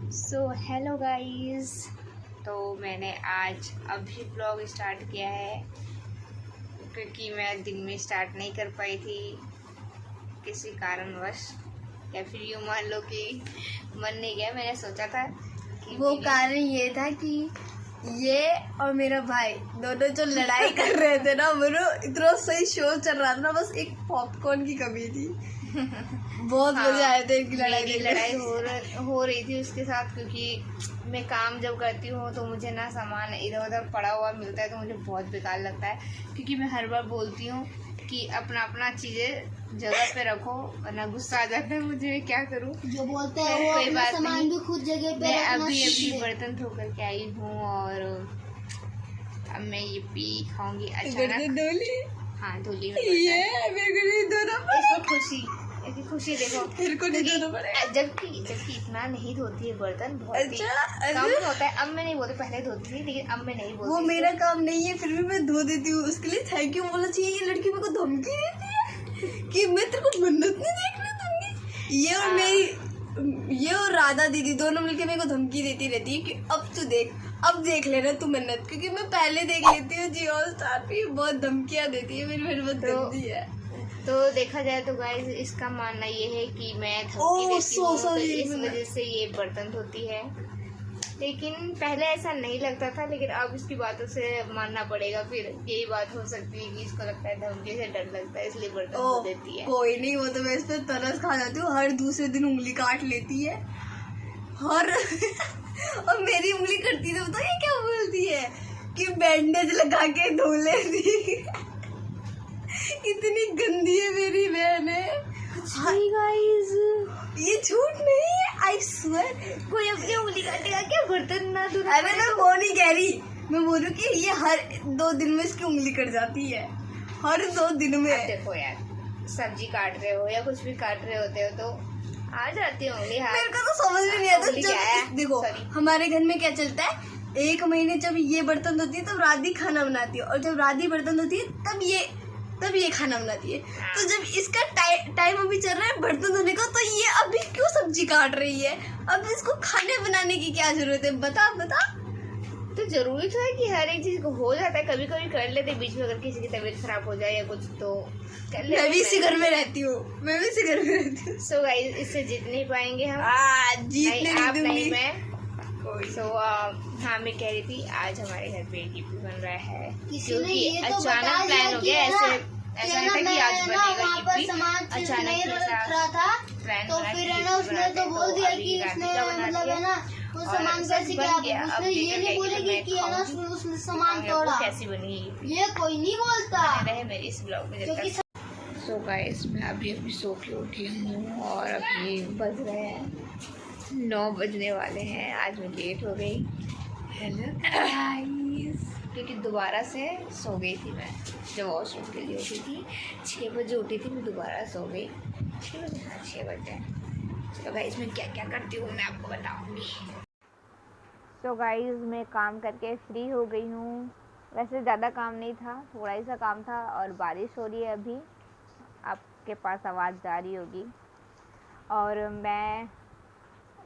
Hello guys. तो मैंने आज अभी ब्लॉग स्टार्ट किया है क्योंकि मैं दिन में स्टार्ट नहीं कर पाई थी किसी कारणवश, या फिर यूँ मान लो कि मन नहीं गया। मैंने सोचा था कि वो कारण ये था कि ये और मेरा भाई दोनों जो लड़ाई कर रहे थे ना, मेरे इतना सही शो चल रहा था ना, बस एक पॉपकॉर्न की कमी थी। बहुत मजे आए थे इनकी लड़ाई हो रही थी उसके साथ, क्योंकि मैं काम जब करती हूँ तो मुझे ना सामान इधर उधर पड़ा हुआ मिलता है तो मुझे बहुत बेकार लगता है, क्योंकि मैं हर बार बोलती हूँ कि अपना अपना चीज़ें जगह पे रखो, वरना गुस्सा आ जाता है मुझे। मैं क्या करूँ, जो बोलते हैं वो कोई बात सामान नहीं। भी खुद जगह पे मैं रखना अभी सीखे। बर्तन धो करके आई हूँ और अब मैं ये पी खाऊंगी अचानक। हाँ, धोली में इसको खुशी देखो, जबकि इतना नहीं धोती है बर्तन, बहुत ही कम होता है। अब मैं नहीं बोलती, पहले धोती थी लेकिन अब मैं नहीं बोलती। वो मेरा काम नहीं है, फिर भी मैं धो देती हूँ। उसके लिए थैंक यू बोलना चाहिए। ये लड़की मेरे को धमकी देती है कि मैं तेरे को मन्नत नहीं देखने दूंगी। ये और राधा दीदी दोनों मिलके मेरे को धमकी देती रहती है कि अब देख लेना तू मन्नत, क्योंकि मैं पहले देख लेती हूँ जियो स्टार पे। बहुत धमकियाँ देती है, मेरी बहुत गंदी है। तो देखा जाए तो गाइस, इसका मानना ये है कि मैं धमकी देती हूँ तो इस वजह से ये बर्तन धोती है। लेकिन पहले ऐसा नहीं लगता था, लेकिन अब इसकी बातों से मानना पड़ेगा। फिर यही बात हो सकती है कि इसको लगता है धमकी से डर लगता है, इसलिए बर्तन धो देती है। कोई नहीं, वो तो मैं इस पर तरस खा जाती हूँ। हर दूसरे दिन उंगली काट लेती है और मेरी उंगली करती है तो ये क्या बोलती है कि बैंडेज लगा के धो लेती। इतनी गंदी है मेरी बहन है। गाइस, ये झूठ नहीं है, आई स्वेयर। कोई अपनी उंगली काटेगा क्या बर्तन ना धो? अरे मैं वो नहीं कह रही, मैं बोल रही कि ये हर 2 दिन में इसकी उंगली कट जाती है, हर 2 दिन में। देखो यार, सब्जी काट रहे हो या कुछ भी काट रहे होते हो तो आ जाती है उंगली। मेरे को तो समझ में नहीं आता। देखो हमारे घर में क्या चलता है, 1 महीने जब ये बर्तन धोती है तब राधी खाना बनाती है, और जब राधी बर्तन धोती है तब ये खाना बनाती है। तो जब इसका टाइम अभी चल रहा है बर्तन धोने का, तो ये अभी क्यों सब्जी काट रही है? अब इसको खाने बनाने की क्या जरूरत है? बता। तो जरूरी तो है कि हर एक चीज को हो जाता है, कभी कभी कर लेते बीच में, अगर किसी की तबीयत खराब हो जाए या कुछ तो कर लेते। मैं भी इसी घर में रहती हूँ। सो गाइस, इससे जीत नहीं पाएंगे हम। जीत आप नहीं, मैं। हाँ, मैं कह रही थी आज हमारे घर पे ईपी बन रहा है, क्योंकि अचानक प्लान हो गया। ऐसा नहीं था कि आज बनेगा ईपी, अचानक प्लान तो फिर है ना, उसने तो बोल दिया कि उसने मतलब है ना वो सामान कैसे क्या, उसने ये नहीं बोलेगी कि है ना उसने सामान तोड़ा। कैसी बनी ये कोई नहीं बोलता रहे मेरी इस ब्लॉग में। सो गाइस, मैं अभी सो के उठी हूँ और अभी बज रहे हैं 9 बजने वाले हैं। आज मैं लेट हो गई। हेलो गाइस, क्योंकि दोबारा से सो गई थी मैं। जब वॉशरूम के लिए उठी थी 6 बजे उठी थी, मैं दोबारा सो गई 6 बजे। हाँ, 6 बजे। तो गाइस, मैं क्या क्या करती हूँ मैं आपको बताऊँगी। सो गाइस, मैं काम करके फ्री हो गई हूँ। वैसे ज़्यादा काम नहीं था, थोड़ा ही सा काम था, और बारिश हो रही है अभी, आपके पास आवाज़ जा रही होगी। और मैं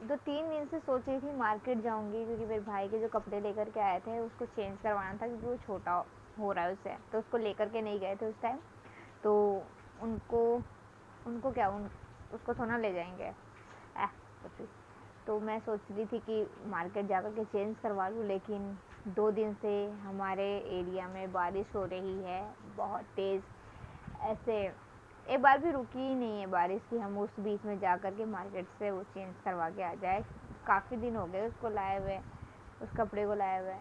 2-3 दिन से सोच रही थी मार्केट जाऊंगी, क्योंकि मेरे भाई के जो कपड़े लेकर के आए थे उसको चेंज करवाना था, क्योंकि वो छोटा हो रहा है उससे, तो उसको लेकर के नहीं गए थे उस टाइम। तो उनको क्या उसको थोड़ा ले जाएंगे कुछ। तो मैं सोच रही थी कि मार्केट जा कर के चेंज करवा लूँ, लेकिन 2 दिन से हमारे एरिया में बारिश हो रही है बहुत तेज़। ऐसे एक बार भी रुकी ही नहीं है बारिश की हम उस बीच में जा कर के मार्केट से वो चेंज करवा के आ जाए। काफ़ी दिन हो गए उसको लाए हुए, उस कपड़े को लाए हुए।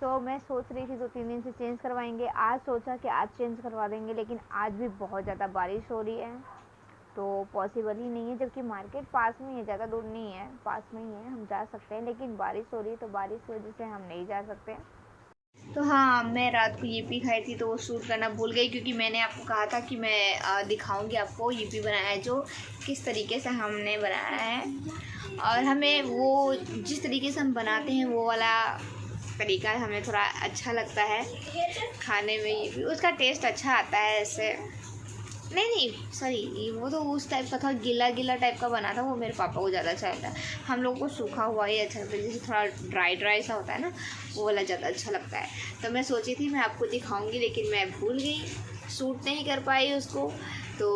सो मैं सोच रही थी 2-3 दिन से चेंज करवाएंगे। आज सोचा कि आज चेंज करवा देंगे, लेकिन आज भी बहुत ज़्यादा बारिश हो रही है तो पॉसिबल ही नहीं है, जबकि मार्केट पास में ही है, ज़्यादा दूर नहीं है, पास में ही है, हम जा सकते हैं। लेकिन बारिश हो रही है तो बारिश की वजह से हम नहीं जा सकते। तो हाँ, मैं रात को ईपी खाई थी तो वो शूट करना भूल गई, क्योंकि मैंने आपको कहा था कि मैं दिखाऊंगी आपको ईपी बनाया है जो किस तरीके से हमने बनाया है, और हमें वो जिस तरीके से हम बनाते हैं वो वाला तरीका हमें थोड़ा अच्छा लगता है खाने में। ईपी उसका टेस्ट अच्छा आता है ऐसे। नहीं सॉरी, वो तो उस टाइप का था, गीला गीला टाइप का बना था, वो मेरे पापा को ज़्यादा अच्छा लगता है। हम लोगों को सूखा हुआ ही अच्छा लगता है, जैसे थोड़ा ड्राई सा होता है ना, वो वाला ज़्यादा अच्छा लगता है। तो मैं सोची थी मैं आपको दिखाऊंगी, लेकिन मैं भूल गई, शूट नहीं कर पाई उसको। तो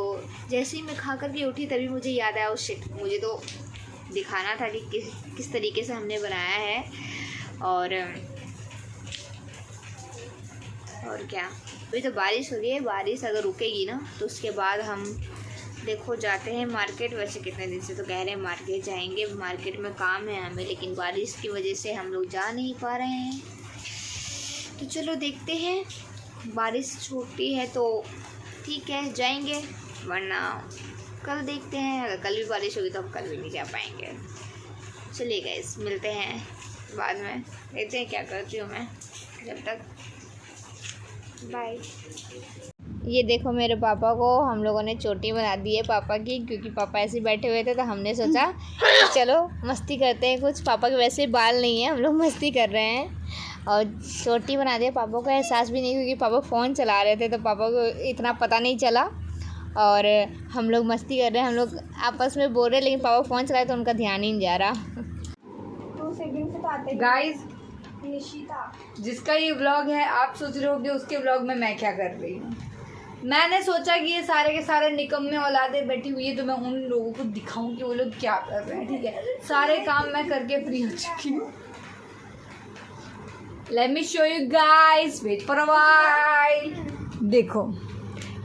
जैसे ही मैं खा कर के उठी तभी मुझे याद आया, उस शिट, मुझे तो दिखाना था कि किस तरीके से हमने बनाया है। और क्या, अभी तो बारिश हो रही है, बारिश अगर रुकेगी ना तो उसके बाद हम देखो जाते हैं मार्केट। वैसे कितने दिन से तो कह रहे हैं मार्केट जाएंगे, मार्केट में काम है हमें, लेकिन बारिश की वजह से हम लोग जा नहीं पा रहे हैं। तो चलो देखते हैं, बारिश छूटती है तो ठीक है जाएंगे, वरना कल देखते हैं। अगर कल भी बारिश होगी तो हम कल भी नहीं जा पाएंगे। चलिए गाइस, मिलते हैं बाद में, देखते हैं क्या करती हूँ मैं जब तक। बाय। ये देखो मेरे पापा को हम लोगों ने चोटी बना दी है पापा की, क्योंकि पापा ऐसे बैठे हुए थे तो हमने सोचा कि चलो मस्ती करते हैं कुछ। पापा के वैसे बाल नहीं है, हम लोग मस्ती कर रहे हैं और चोटी बना दिया। पापा को एहसास भी नहीं, क्योंकि पापा फ़ोन चला रहे थे तो पापा को इतना पता नहीं चला। और हम लोग मस्ती कर रहे हैं, हम लोग आपस में बोल रहे हैं, लेकिन पापा फ़ोन चलाए तो उनका ध्यान ही नहीं जा रहा। गाइस, जिसका ये व्लॉग है आप सोच रहे होगे उसके व्लॉग में मैं क्या कर रही हूँ। मैंने सोचा कि ये सारे के सारे निकम्मे औलादे बैठी हुई है तो मैं उन लोगों को दिखाऊं कि वो लोग क्या कर रहे हैं। ठीक है, सारे काम मैं करके फ्री हो चुकी हूँ। Let me show you guys, wait for a while. देखो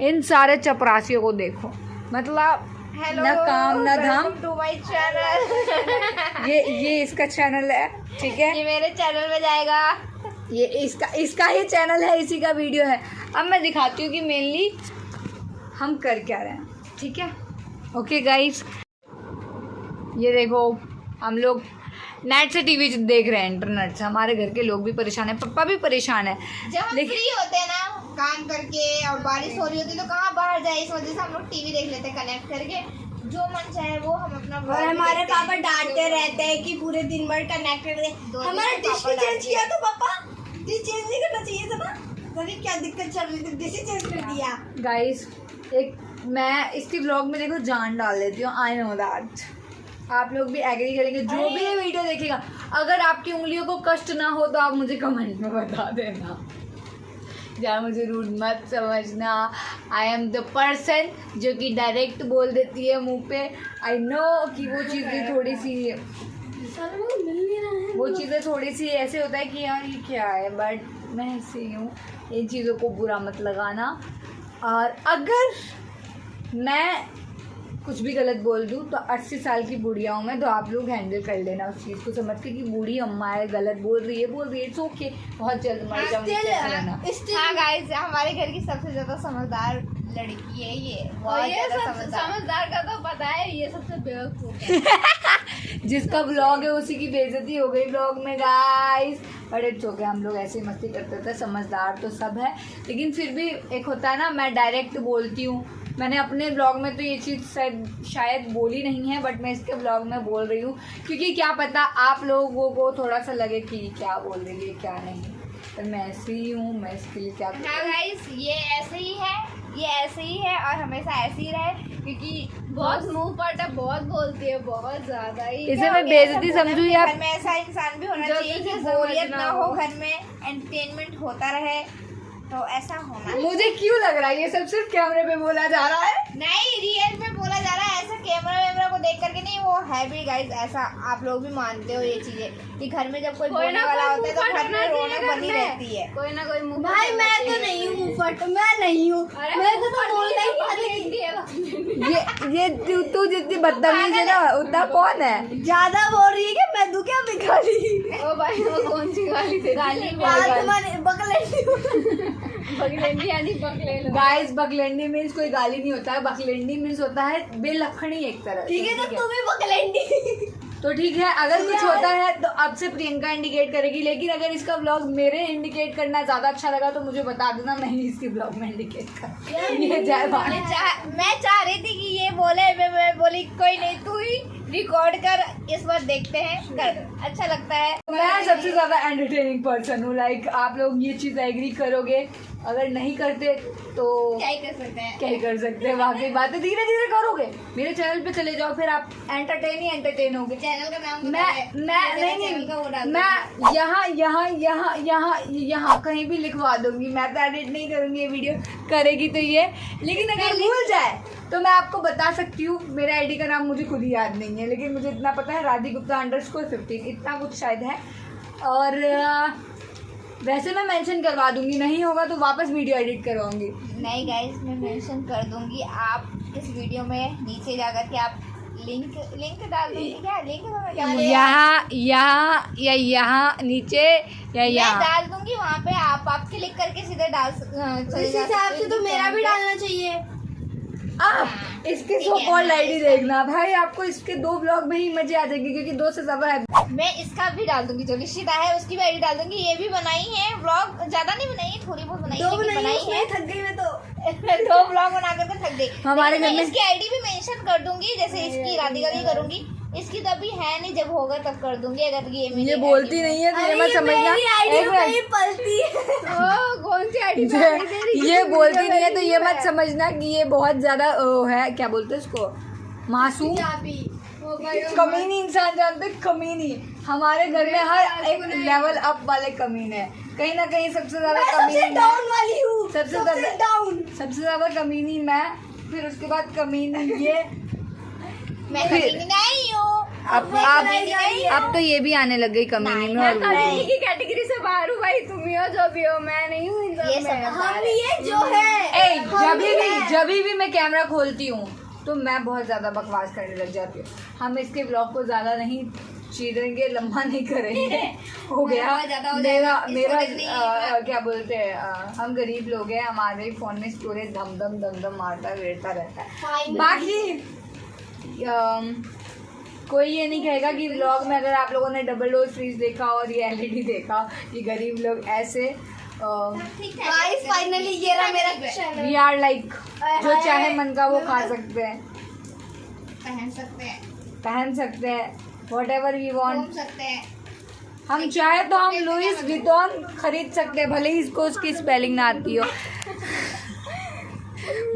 इन सारे चपरासियों को देखो, मतलब ना काम ना धाम। To my channel. ये इसका चैनल है, ठीक है, ये मेरे चैनल में जाएगा। ये इसका ही चैनल है, इसी का वीडियो है। अब मैं दिखाती हूँ कि मेनली हम कर क्या रहे हैं। ठीक है, ओके गाइस, ये देखो हम लोग नेट से टीवी देख रहे हैं, इंटरनेट से। हमारे घर के लोग भी परेशान है, पापा भी परेशान है। जब हम फ्री होते हैं ना काम करके और बारिश हो रही होती है तो कहाँ बाहर जाए, इस वजह से हम लोग टीवी देख लेते हैं कनेक्ट करके, जो मन चाहे वो हम अपना। और हमारे पापा डांटते रहते हैं कि पूरे दिन भर कनेक्टेड रहे। हमारा डिश भी चेंज किया तो पापा, डिश चेंज नहीं करना चाहिए था ना, अरे क्या दिक्कत चल रही थी, डिश चेंज कर दिया। गाइस, एक मैं इसकी व्लॉग में देखो जान डाल देती हूँ, आई नो दैट आप लोग भी एग्री करेंगे जो भी ये वीडियो देखेगा। अगर आपकी उंगलियों को कष्ट ना हो तो आप मुझे कमेंट में बता देना, या मुझे रूड मत समझना। आई एम द पर्सन जो कि डायरेक्ट बोल देती है मुंह पे। आई नो कि वो चीज़ें थोड़ी सी ऐसे होता है कि यार ये क्या है, बट मैं ऐसे ही हूँ, इन चीज़ों को बुरा मत लगाना। और अगर मैं कुछ भी गलत बोल दूँ तो 80 साल की बुढ़िया हूँ मैं, तो आप लोग हैंडल कर लेना उस चीज़ को, समझ के कि बूढ़ी अम्मा है, गलत बोल रही है, इट्स ओके, बहुत जल्द मर जाऊंगी। हाँ गाइस, हमारे घर की सबसे ज़्यादा समझदार लड़की है ये, बहुत ज़्यादा समझदार का तो पता है, ये सबसे बेवकूफ़ जिसका व्लॉग है उसी की बेइज्जती हो गई व्लॉग में गाइस, बट इट्स ओके, हम लोग ऐसे ही मस्ती करते थे। समझदार तो सब है, लेकिन फिर भी एक होता है ना, मैं डायरेक्ट बोलती हूँ। मैंने अपने ब्लॉग में तो ये चीज़ शायद बोली नहीं है, बट मैं इसके ब्लॉग में बोल रही हूँ, क्योंकि क्या पता आप लोगों को थोड़ा सा लगे कि क्या बोल रही है क्या नहीं, पर मैं ऐसी ही हूँ, मैं इसके लिए क्या। हाँ गाइस, ये ऐसे ही है, ये ऐसे ही है और हमेशा ऐसे ही रहे, क्योंकि बहुत मुंह फटा, बहुत बोलती है, बहुत ज़्यादा ही। इसे मैं बेइज्जती समझूँ या घर में ऐसा इंसान भी होना चाहिए कि बोरियत ना हो, घर में एंटरटेनमेंट होता रहे, तो ऐसा होना। मुझे क्यों लग रहा है ये सब सिर्फ कैमरे पे बोला जा रहा है? नहीं, रियल में बोला जा रहा है, ऐसा कैमरा को देख करके नहीं, वो है भी गाइस ऐसा। आप लोग भी मानते हो ये चीजें कि घर में जब कोई बोलने वाला होता है तो घर में रौनक बनी रहती है। कोई ना कोई मुंह, भाई मैं तो नहीं हूँ मुंहफट, मैं नहीं हूँ, मैं तो बोलना ही पाती। ये तू जितनी बदतमीज है ना उतना कौन है? ज्यादा बोल रही है कि मैं दूं क्या भिखारी? ओ भाई, वो कौन सी गाली थी? गाली बकलेंडी यानी बकलेंडी। गाइस, बकलेंडी मीन्स कोई गाली नहीं होता है, बकलेंडी मीन्स होता है बेलखनी एक तरह। ठीक है, तो तू भी बकलेंडी। तो ठीक है, अगर कुछ होता है तो अब से प्रियंका इंडिकेट करेगी, लेकिन अगर इसका व्लॉग मेरे इंडिकेट करना ज्यादा अच्छा लगा तो मुझे बता देना, मैं ही इसके व्लॉग में इंडिकेट कर। ये जय मैं चाह रही थी कि ये बोले, मैं बोली कोई नहीं, तू ही रिकॉर्ड कर, इस बार देखते हैं, अच्छा लगता है। मैं सबसे ज्यादा एंटरटेनिंग पर्सन हूँ। लाइक आप लोग ये चीज एग्री करोगे, अगर नहीं करते तो क्या ही कर सकते हैं। क्या ही कर सकते हैं। वाकई बात है, धीरे धीरे करोगे। मेरे चैनल पे चले जाओ, फिर आप एंटरटेन होगे। चैनल का नाम मैं यहाँ कहीं भी लिखवा दूंगी। मैं तो एडिट नहीं करूंगी, ये वीडियो करेगी तो ये। लेकिन अगर भूल जाए तो मैं आपको बता सकती हूँ। मेरे आईडी का नाम मुझे खुद ही याद नहीं है, लेकिन मुझे इतना पता है, राधी गुप्ता _15 इतना कुछ शायद है। और वैसे मैं मेंशन करवा दूंगी, नहीं होगा तो वापस वीडियो एडिट करवाऊंगी। नहीं गाइस, मैं मेंशन कर दूंगी। आप इस वीडियो में नीचे जाकर के आप लिंक डाल दूंगी। क्या लिंक यहाँ नीचे या यहाँ डाल दूंगी, वहाँ पे आप क्लिक करके सीधे डाल इस हिसाब से तो मेरा भी डालना चाहिए। आप इसके सो कॉल्ड आईडी देखना भाई, आपको इसके 2 ब्लॉग में ही मजे आ जाएंगे, क्योंकि 2 से ज्यादा है। मैं इसका भी डाल दूंगी, जो लिशिता है उसकी भी आईडी डाल दूंगी। ये भी बनाई है व्लॉग, ज्यादा नहीं बनाई है, थोड़ी बहुत बनाई है, थक गई मैं तो। 2 व्लॉग बना करके थक गई। हमारे घर में इसकी आईडी भी मेंशन कर दूंगी, जैसे इसकी राधिका की करूंगी। इसकी तो अभी है नहीं, जब होगा तब कर दूंगी। अगर ये बोलती नहीं है तो ये मत समझना। कौन सी आईडी ये बोलती नहीं है तो ये मत समझना कि ये बहुत ज्यादा है, क्या बोलते हैं इसको, मासूम कमीनी इंसान। जानते, कमीनी। हमारे घर में हर एक लेवल अप वाले कमीने हैं। कहीं ना कहीं सबसे ज्यादा कमीनी डाउन वाली हूँ, सबसे ज्यादा कमीनी मैं, फिर उसके बाद कमीनी ये। मैं कमीनी नहीं हूँ। अब तो ये भी आने लग गई कमीनी में। और कमीनी की कैटेगरी से बाहर हूँ भाई, तुम ही हो जो भी हो, मैं नहीं हूँ। हम ये जो है जब भी मैं कैमरा खोलती हूँ तो मैं बहुत ज्यादा बकवास करने लग जाती हूँ। हम इसके ब्लॉग को ज्यादा नहीं चीरेंगे, लंबा नहीं करेंगे। हो गया मेरा क्या बोलते हैं, हम गरीब लोग हैं, हमारे फोन में स्टोरेज धम धम मारता रहता है। बाकी कोई ये नहीं कहेगा कि व्लॉग में अगर आप लोगों ने डबल डोर फ्रीज देखा और ये एलईडी देखा कि गरीब लोग ऐसे फाइनली ये रहा मेरा चैनल। वी आर लाइक जो चाहे मन का वो खा सकते हैं, पहन सकते हैं व्हाटएवर वी वांट। हम चाहे तो हम लुइस विटॉन खरीद सकते हैं, भले ही इसको उसकी स्पेलिंग ना आती हो।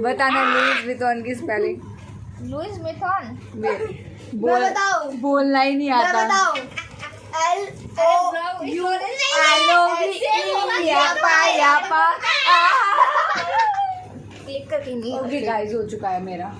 बताना लुइस विटॉन की स्पेलिंग। लुइस विटॉन बोलना ही नहीं आता। क्लिक करके नहीं। ओके गाइस, हो चुका है मेरा।